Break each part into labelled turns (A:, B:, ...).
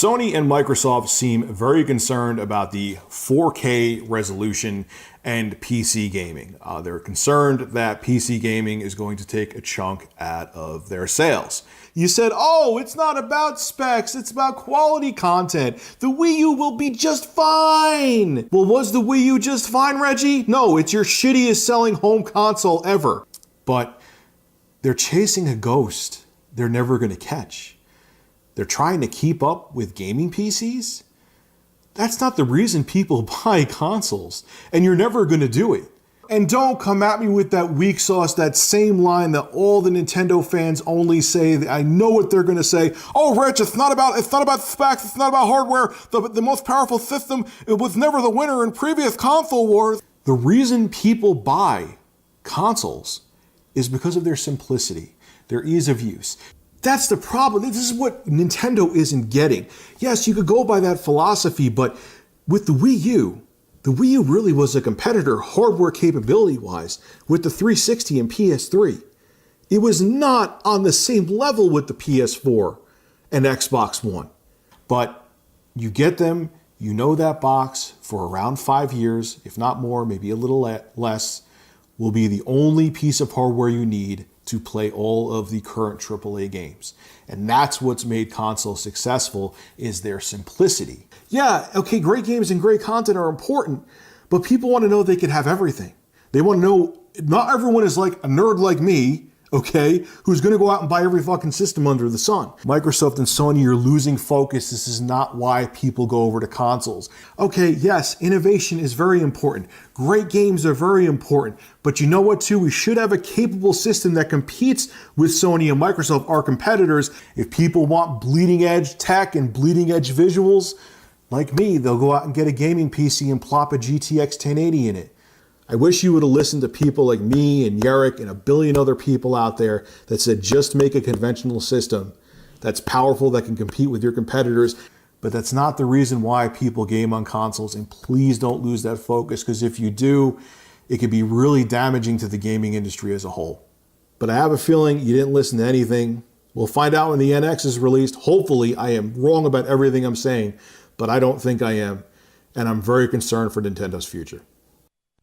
A: Sony and Microsoft seem very concerned about the 4K resolution and PC gaming. They're concerned that PC gaming is going to take a chunk out of their sales. You said, oh, it's not about specs, it's about quality content. The Wii U will be just fine. Well, was the Wii U just fine, Reggie? No, it's your shittiest selling home console ever. But they're chasing a ghost they're never going to catch. They're trying to keep up with gaming PCs? That's not the reason people buy consoles, and you're never going to do it. And don't come at me with that weak sauce, that same line that all the Nintendo fans only say. I know what they're going to say. Oh, Rich, it's not about specs, it's not about hardware. The most powerful system, it was never the winner in previous console wars. The reason people buy consoles is because of their simplicity, their ease of use. That's the problem. This is what Nintendo isn't getting. Yes, you could go by that philosophy, but with the Wii U really was a competitor hardware capability-wise with the 360 and PS3. It was not on the same level with the PS4 and Xbox One. But you get them, you know that box for around 5 years, if not more, maybe a little less, will be the only piece of hardware you need to play all of the current AAA games. And that's what's made consoles successful, is their simplicity. Yeah, okay, great games and great content are important, but people want to know they can have everything. They want to know, not everyone is like a nerd like me, okay, who's going to go out and buy every fucking system under the sun. Microsoft and Sony are losing focus. This is not why people go over to consoles. Okay, yes, innovation is very important. Great games are very important. But you know what, too? We should have a capable system that competes with Sony and Microsoft, our competitors. If people want bleeding edge tech and bleeding edge visuals, like me, they'll go out and get a gaming PC and plop a GTX 1080 in it. I wish you would have listened to people like me and Yarrick and a billion other people out there that said just make a conventional system that's powerful, that can compete with your competitors. But that's not the reason why people game on consoles, and please don't lose that focus, because if you do, it could be really damaging to the gaming industry as a whole. But I have a feeling you didn't listen to anything. We'll find out when the NX is released. Hopefully I am wrong about everything I'm saying, but I don't think I am, and I'm very concerned for Nintendo's future.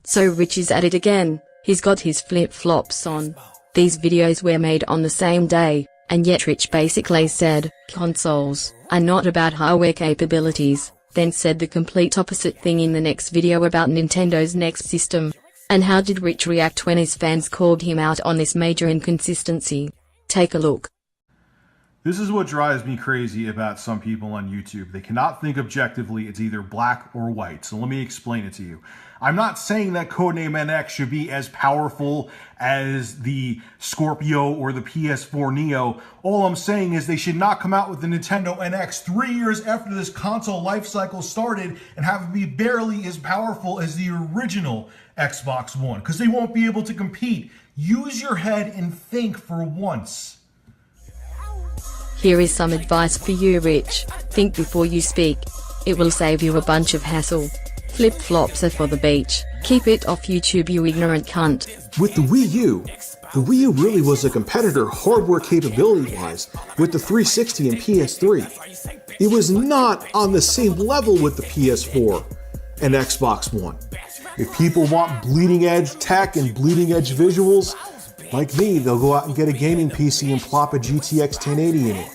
B: So Rich is at it again. He's got his flip-flops on. These videos were made on the same day, and yet Rich basically said, consoles are not about hardware capabilities, then said the complete opposite thing in the next video about Nintendo's next system. And how did Rich react when his fans called him out on this major inconsistency? Take a look.
A: This is what drives me crazy about some people on YouTube. They cannot think objectively. It's either black or white. So let me explain it to you. I'm not saying that Codename NX should be as powerful as the Scorpio or the PS4 Neo. All I'm saying is they should not come out with the Nintendo NX 3 years after this console life cycle started and have it be barely as powerful as the original Xbox One, because they won't be able to compete. Use your head and think for once.
B: Here is some advice for you, Rich. Think before you speak. It will save you a bunch of hassle. Flip-flops are for the beach. Keep it off YouTube, you ignorant cunt.
A: With the Wii U really was a competitor hardware capability-wise with the 360 and PS3. It was not on the same level with the PS4 and Xbox One. If people want bleeding edge tech and bleeding edge visuals, like me, they'll go out and get a gaming PC and plop a GTX 1080 in it.